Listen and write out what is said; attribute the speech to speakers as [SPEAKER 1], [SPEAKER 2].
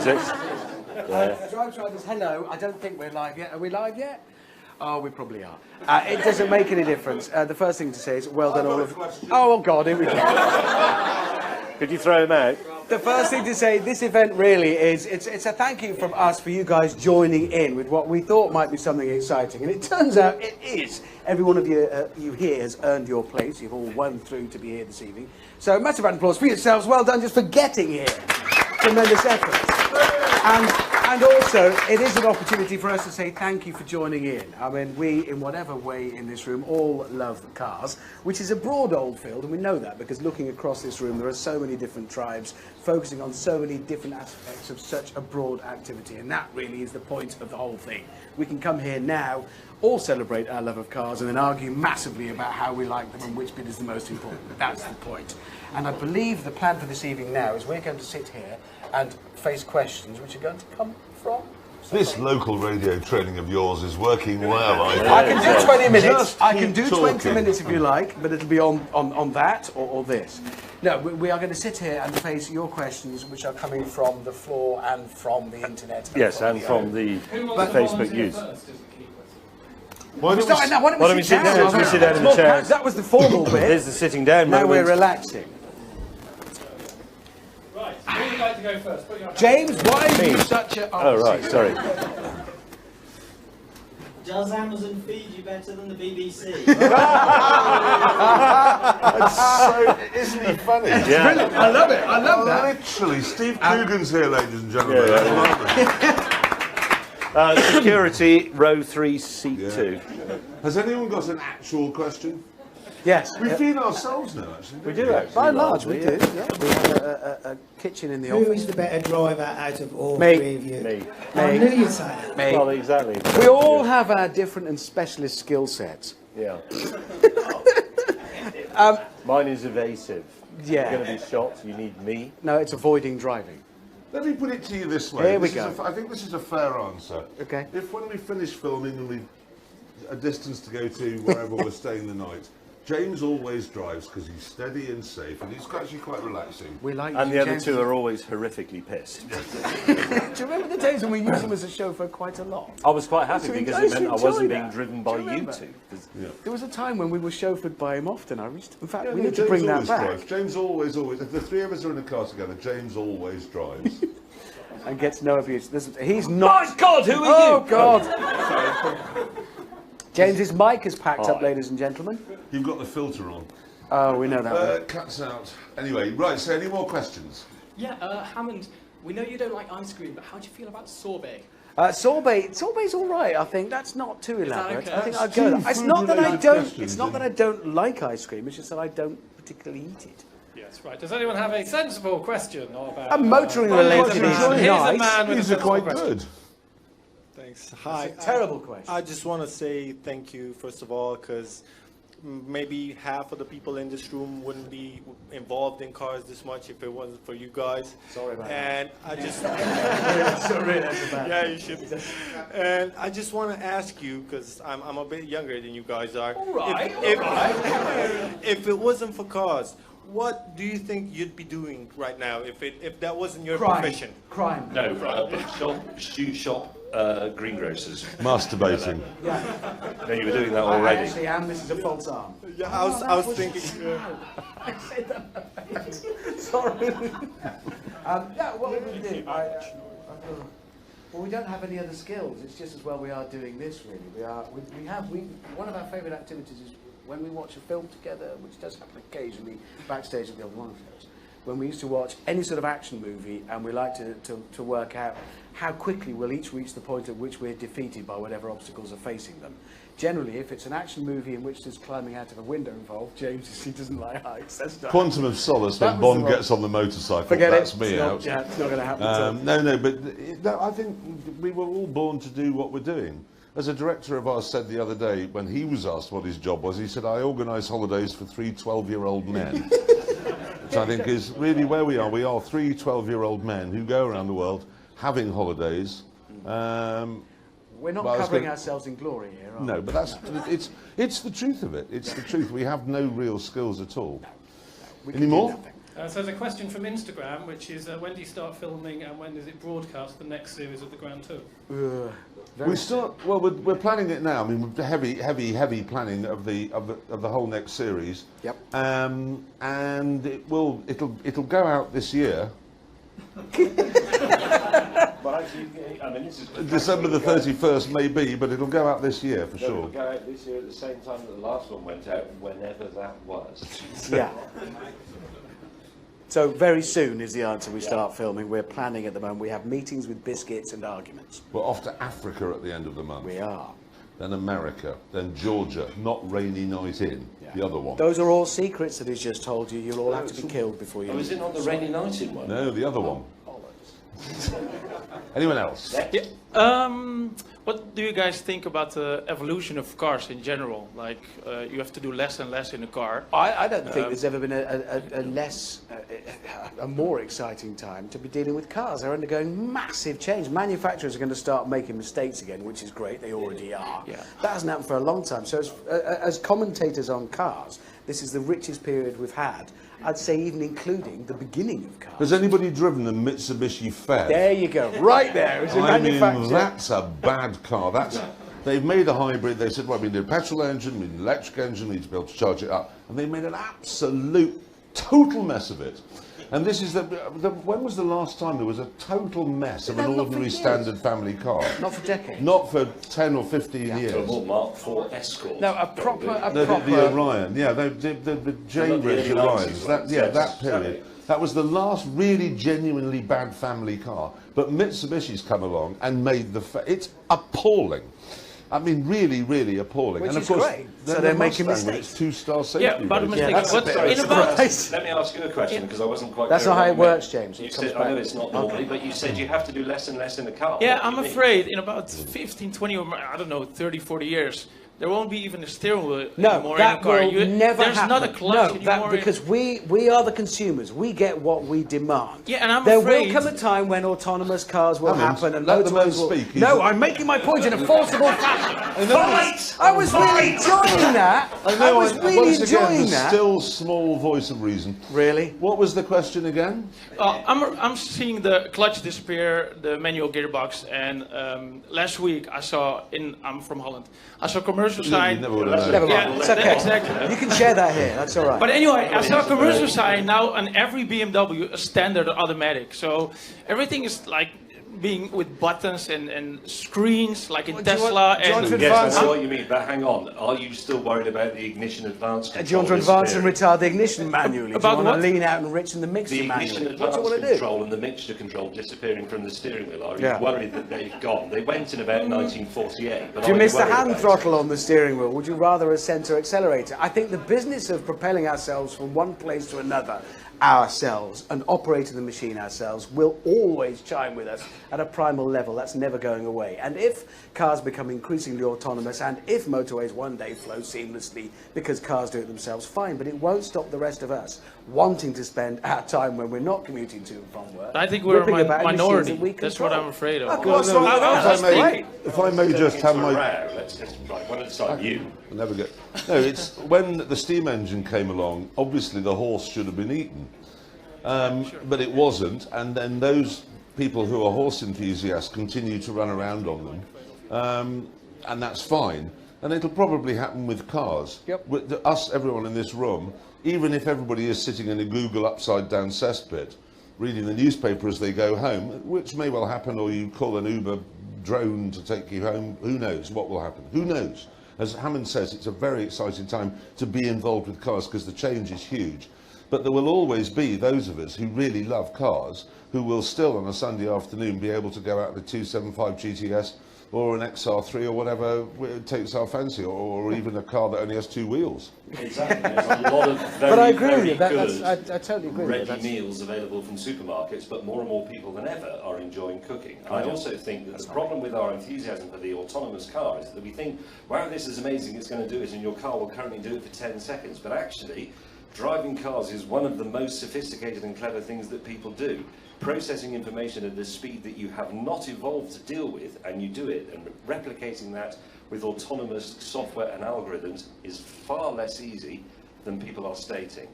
[SPEAKER 1] politics.
[SPEAKER 2] Drive this. Hello, I don't think we're live yet. Are we live yet? Oh, we probably are. It doesn't make any difference. The first thing to say is, well done all of... Oh, God, here we go.
[SPEAKER 1] Could you throw him out?
[SPEAKER 2] The first thing to say, this event really is, it's a thank you from us for you guys joining in with what we thought might be something exciting. And it turns out it is. Every one of you, you here has earned your place. You've all won through to be here this evening. So massive round of applause for yourselves. Well done just for getting here. Tremendous effort. And also, it is an opportunity for us to say thank you for joining in. I mean, we, in whatever way in this room, all love cars, which is a broad old field, and we know that because looking across this room, there are so many different tribes focusing on so many different aspects of such a broad activity, and that really is the point of the whole thing. We can come here now, all celebrate our love of cars, and then argue massively about how we like them and which bit is the most important. That's the point. And I believe the plan for this evening now is we're going to sit here and face questions which are going to come from...
[SPEAKER 3] This local radio training of yours is working well, I think.
[SPEAKER 2] I can do 20 minutes.
[SPEAKER 3] Just
[SPEAKER 2] I can do
[SPEAKER 3] keep
[SPEAKER 2] 20
[SPEAKER 3] talking.
[SPEAKER 2] minutes if you like, but it'll be on that or this. No, we are going to sit here and face your questions which are coming from the floor and from the internet.
[SPEAKER 1] Yes, and from the Facebook use.
[SPEAKER 3] Why
[SPEAKER 1] don't we sit down in the chairs?
[SPEAKER 2] That was the formal bit.
[SPEAKER 1] There's the sitting down
[SPEAKER 2] Now
[SPEAKER 1] moment.
[SPEAKER 2] we're relaxing.
[SPEAKER 4] Right, who would like to go first? Put your hand
[SPEAKER 2] James, why are you such a...
[SPEAKER 1] Oh, right, sorry.
[SPEAKER 5] Does Amazon feed you better than the BBC?
[SPEAKER 3] That's so, isn't he funny?
[SPEAKER 1] Yeah.
[SPEAKER 2] Brilliant. I love it. I love that.
[SPEAKER 3] Literally, Steve Coogan's here, ladies and gentlemen.
[SPEAKER 1] Security, row 3, seat 2.
[SPEAKER 3] Has anyone got an actual question?
[SPEAKER 2] Yes.
[SPEAKER 3] We feed ourselves now, actually.
[SPEAKER 1] We do actually.
[SPEAKER 2] By and large, we do. Yeah. We have a kitchen in the
[SPEAKER 6] Who
[SPEAKER 2] office.
[SPEAKER 6] is the better driver out of all
[SPEAKER 2] Me.
[SPEAKER 6] three of you?
[SPEAKER 1] Me.
[SPEAKER 6] I knew you'd say that.
[SPEAKER 2] Me.
[SPEAKER 1] Well, exactly.
[SPEAKER 2] We all have our different and specialist skill sets.
[SPEAKER 1] Yeah. Mine is evasive.
[SPEAKER 2] Yeah.
[SPEAKER 1] You're going to be shot, you need me.
[SPEAKER 2] No, it's avoiding driving.
[SPEAKER 3] Let me put it to you this way.
[SPEAKER 2] Here we
[SPEAKER 3] This
[SPEAKER 2] go.
[SPEAKER 3] is I think this is a fair answer.
[SPEAKER 2] Okay.
[SPEAKER 3] If when we finish filming and we've a distance to go to wherever we're staying the night, James always drives because he's steady and safe and he's actually quite relaxing.
[SPEAKER 2] We like
[SPEAKER 1] And
[SPEAKER 2] you,
[SPEAKER 1] the other
[SPEAKER 2] James.
[SPEAKER 1] two are always horrifically pissed.
[SPEAKER 2] Do you remember the days when we used him as a chauffeur quite a lot?
[SPEAKER 1] I was quite happy
[SPEAKER 2] So
[SPEAKER 1] because
[SPEAKER 2] I
[SPEAKER 1] it meant I
[SPEAKER 2] enjoy
[SPEAKER 1] wasn't
[SPEAKER 2] that.
[SPEAKER 1] being driven
[SPEAKER 2] Do
[SPEAKER 1] by
[SPEAKER 2] you
[SPEAKER 1] you
[SPEAKER 2] remember?
[SPEAKER 1] two.
[SPEAKER 2] There was a time when we were chauffeured by him often. In fact, we
[SPEAKER 3] no,
[SPEAKER 2] need to bring that
[SPEAKER 3] always
[SPEAKER 2] back.
[SPEAKER 3] drives. James always. If the three of us are in a car together, James always drives.
[SPEAKER 2] And gets no abuse. He's not...
[SPEAKER 1] My God, who are
[SPEAKER 2] Oh,
[SPEAKER 1] you?
[SPEAKER 2] God! James's mic is packed up, ladies and gentlemen.
[SPEAKER 3] You've got the filter on.
[SPEAKER 2] Oh, we know that one.
[SPEAKER 3] Cuts out. Anyway, right, so any more questions?
[SPEAKER 4] Yeah, Hammond, we know you don't like ice cream, but how do you feel about sorbet?
[SPEAKER 2] Sorbet's all right. I think that's not too
[SPEAKER 4] that
[SPEAKER 2] elaborate.
[SPEAKER 4] okay?
[SPEAKER 2] I think I'd
[SPEAKER 3] Two
[SPEAKER 2] go. It's not that I
[SPEAKER 3] food-related
[SPEAKER 2] don't.
[SPEAKER 3] questions,
[SPEAKER 2] It's not that I don't like ice cream. It's just that I don't particularly eat it.
[SPEAKER 4] Yes, right. Does anyone have a sensible question about...
[SPEAKER 2] A motoring related
[SPEAKER 4] Here's
[SPEAKER 2] is
[SPEAKER 4] a
[SPEAKER 2] nice.
[SPEAKER 4] man with a
[SPEAKER 3] These are
[SPEAKER 4] sensible
[SPEAKER 3] quite
[SPEAKER 4] question.
[SPEAKER 3] good.
[SPEAKER 7] Thanks. Hi.
[SPEAKER 2] Terrible question.
[SPEAKER 7] I just want to say thank you, first of all, because maybe half of the people in this room wouldn't be involved in cars this much if it wasn't for you guys.
[SPEAKER 2] Sorry about
[SPEAKER 7] and I just
[SPEAKER 2] Sorry, that's bad.
[SPEAKER 7] yeah, you should. And I just want to ask you, because I'm a bit younger than you guys are.
[SPEAKER 4] All right,
[SPEAKER 7] If it wasn't for cars, what do you think you'd be doing right now if that wasn't your
[SPEAKER 2] Crime.
[SPEAKER 7] profession?
[SPEAKER 2] Crime.
[SPEAKER 8] No, shoe shop, greengrocers.
[SPEAKER 3] Masturbating.
[SPEAKER 1] No, you were doing that
[SPEAKER 2] I
[SPEAKER 1] already.
[SPEAKER 2] actually am. This is a false arm.
[SPEAKER 7] Yeah, I was thinking.
[SPEAKER 2] I said that. Sorry. Yeah, what we do? Well, we don't have any other skills. It's just as well we are doing this. Really, one of our favourite activities is when we watch a film together, which does happen occasionally backstage at the old One shows. When we used to watch any sort of action movie, and we like to work out how quickly we'll each reach the point at which we're defeated by whatever obstacles are facing them. Generally, if it's an action movie in which there's climbing out of a window involved, James, he doesn't like heights. That's not.
[SPEAKER 3] Quantum of Solace
[SPEAKER 2] That
[SPEAKER 3] when
[SPEAKER 2] was
[SPEAKER 3] Bond
[SPEAKER 2] the
[SPEAKER 3] gets on the motorcycle.
[SPEAKER 2] Forget
[SPEAKER 3] That's
[SPEAKER 2] it.
[SPEAKER 3] me
[SPEAKER 2] It's not-
[SPEAKER 3] out.
[SPEAKER 2] Yeah, it's not going to happen. at all.
[SPEAKER 3] No, I think we were all born to do what we're doing. As a director of ours said the other day, when he was asked what his job was, he said, I organise holidays for 3 12-year-old men. Which I think is really where we are. We are 3 12-year-old men who go around the world having holidays.
[SPEAKER 2] We're not
[SPEAKER 3] well, I was
[SPEAKER 2] covering
[SPEAKER 3] gonna-
[SPEAKER 2] ourselves in glory here, are we?
[SPEAKER 3] No, but it's the truth of it. It's the truth. We have no real skills at all.
[SPEAKER 2] We can do
[SPEAKER 3] Any more?
[SPEAKER 2] nothing.
[SPEAKER 9] So there's a question from Instagram, which is when do you start filming and when does it broadcast the next series of the Grand Tour?
[SPEAKER 3] We start. Well, we're planning it now. I mean, heavy planning of the whole next series.
[SPEAKER 2] Yep.
[SPEAKER 3] And it'll go out this year.
[SPEAKER 1] Well, actually, I mean, this is
[SPEAKER 3] December the 31st, maybe, but it'll go out this year for
[SPEAKER 1] No,
[SPEAKER 3] sure.
[SPEAKER 1] it'll go out this year at the same time that the last one went out, whenever that was.
[SPEAKER 2] Yeah. So very soon is the answer. We start filming. We're planning at the moment. We have meetings with biscuits and arguments.
[SPEAKER 3] We're off to Africa at the end of the month.
[SPEAKER 2] We are.
[SPEAKER 3] Then America. Then Georgia. Not Rainy Night In. The other one.
[SPEAKER 2] Those are all secrets that he's just told you. You'll all have to be killed before you.
[SPEAKER 1] Oh, is it not the Rainy Night In one?
[SPEAKER 3] No, the other one. Anyone else?
[SPEAKER 9] Yeah. What do you guys think about the evolution of cars in general? Like, you have to do less and less in a car.
[SPEAKER 2] I don't think there's ever been a more exciting time to be dealing with cars. They're undergoing massive change. Manufacturers are going to start making mistakes again, which is great. They already are.
[SPEAKER 9] Yeah.
[SPEAKER 2] That hasn't happened for a long time. So as commentators on cars, this is the richest period we've had. I'd say even including the beginning of cars.
[SPEAKER 3] Has anybody driven the Mitsubishi Fair?
[SPEAKER 2] There you go, right there. It's a manufacturer.
[SPEAKER 3] mean, that's a bad car. They've made a hybrid. They said, well, we need a petrol engine, we need an electric engine, we need to be able to charge it up. And they made an absolute, total mess of it. And this is when was the last time there was a total mess of an ordinary standard family car?
[SPEAKER 2] Not for decades.
[SPEAKER 3] Not for 10 or 15 years.
[SPEAKER 1] A Mark IV Escort.
[SPEAKER 2] No, a proper.
[SPEAKER 3] The Orion, yeah, the J-Bridge Orions, that period. That was the last really genuinely bad family car. But Mitsubishi's come along and made it's appalling. I mean, really, really appalling.
[SPEAKER 2] Which
[SPEAKER 3] and of
[SPEAKER 2] is
[SPEAKER 3] course,
[SPEAKER 2] great. So they're making mistakes.
[SPEAKER 3] It's 2-star safety.
[SPEAKER 9] Yeah, but
[SPEAKER 3] rating.
[SPEAKER 1] Let me ask you a question, because I wasn't quite
[SPEAKER 2] That's
[SPEAKER 1] clear
[SPEAKER 2] not how
[SPEAKER 1] what
[SPEAKER 2] it
[SPEAKER 1] you meant.
[SPEAKER 2] works, James.
[SPEAKER 1] You said, I know it's not normally, but you said you have to do less and less in the car.
[SPEAKER 9] Yeah,
[SPEAKER 1] What do
[SPEAKER 9] I'm
[SPEAKER 1] you mean?
[SPEAKER 9] afraid in about 15, 20, or I don't know, 30, 40 years, there won't be even a steering wheel
[SPEAKER 2] No,
[SPEAKER 9] anymore in a
[SPEAKER 2] that
[SPEAKER 9] car.
[SPEAKER 2] will never
[SPEAKER 9] There's
[SPEAKER 2] happen.
[SPEAKER 9] not a clutch
[SPEAKER 2] no,
[SPEAKER 9] anymore.
[SPEAKER 2] because we are the consumers. We get what we demand.
[SPEAKER 9] Yeah, and I'm
[SPEAKER 2] there
[SPEAKER 9] afraid...
[SPEAKER 2] will come a time when autonomous cars will happen and
[SPEAKER 3] let the man
[SPEAKER 2] motorways will...
[SPEAKER 3] speak.
[SPEAKER 2] No, I'm making my point in a forcible fashion. I was really enjoying that.
[SPEAKER 3] I
[SPEAKER 2] was really
[SPEAKER 3] once again,
[SPEAKER 2] enjoying
[SPEAKER 3] the
[SPEAKER 2] that.
[SPEAKER 3] still small voice of reason.
[SPEAKER 2] Really?
[SPEAKER 3] What was the question again?
[SPEAKER 9] I'm seeing the clutch disappear, the manual gearbox, and last week I saw I'm from Holland. I saw a commercial sign.
[SPEAKER 3] Never would have known.
[SPEAKER 2] Never mind.
[SPEAKER 9] Yeah,
[SPEAKER 2] It's okay.
[SPEAKER 9] exactly.
[SPEAKER 2] You can share that here. That's all right.
[SPEAKER 9] But anyway, I saw a commercial sign now on every BMW, a standard automatic. So everything is like being with buttons and screens, like in Tesla.
[SPEAKER 1] Yes, I know what you mean, but hang on. Are you still worried about the ignition advance control?
[SPEAKER 2] Do you want to advance and retard the ignition manually?
[SPEAKER 9] About
[SPEAKER 2] Do you want
[SPEAKER 9] what?
[SPEAKER 2] to lean out and enrich in the mixture
[SPEAKER 1] The ignition
[SPEAKER 2] manually? What
[SPEAKER 1] advance
[SPEAKER 2] do you want to do?
[SPEAKER 1] control and the mixture control disappearing from the steering wheel. Are you
[SPEAKER 2] Yeah.
[SPEAKER 1] worried that they've gone? They went in about 1948. But
[SPEAKER 2] Do you
[SPEAKER 1] are
[SPEAKER 2] miss the
[SPEAKER 1] worried
[SPEAKER 2] hand
[SPEAKER 1] about
[SPEAKER 2] throttle on the steering wheel? Would you rather a centre accelerator? I think the business of propelling ourselves from one place to another ourselves and operating the machine ourselves will always chime with us at a primal level. That's never going away. And if cars become increasingly autonomous and if motorways one day flow seamlessly because cars do it themselves, fine, but it won't stop the rest of us wanting to spend our time when we're not commuting to and from work.
[SPEAKER 9] I think we're
[SPEAKER 2] ripping
[SPEAKER 9] a
[SPEAKER 2] about machines
[SPEAKER 9] minority.
[SPEAKER 2] that we
[SPEAKER 9] That's what
[SPEAKER 2] control.
[SPEAKER 9] I'm afraid of.
[SPEAKER 2] Of course, what's wrong with that?
[SPEAKER 3] If I may just have my...
[SPEAKER 1] Let's just, right, one at a time. You.
[SPEAKER 3] I'll never get... No, it's when the steam engine came along, obviously the horse should have been eaten. But it wasn't, and then those people who are horse enthusiasts continue to run around on them, and that's fine. And it'll probably happen with cars.
[SPEAKER 2] Yep.
[SPEAKER 3] With us, everyone in this room, even if everybody is sitting in a Google upside-down cesspit, reading the newspaper as they go home, which may well happen, or you call an Uber drone to take you home, who knows what will happen? Who knows? As Hammond says, it's a very exciting time to be involved with cars because the change is huge. But there will always be those of us who really love cars who will still on a Sunday afternoon be able to go out with a 275 GTS or an XR3 or whatever takes our fancy, or even a car that only has 2 wheels.
[SPEAKER 1] Exactly. There's a lot of very,
[SPEAKER 2] But I agree
[SPEAKER 1] very
[SPEAKER 2] with you.
[SPEAKER 1] good
[SPEAKER 2] I totally agree with you.
[SPEAKER 1] ready meals available from supermarkets, but more and more people than ever are enjoying cooking. And I also think that the problem with our enthusiasm for the autonomous car is that we think, wow, this is amazing, it's going to do it, and your car will currently do it for 10 seconds. But actually, driving cars is one of the most sophisticated and clever things that people do. Processing information at the speed that you have not evolved to deal with, and you do it, and replicating that with autonomous software and algorithms is far less easy than people are stating.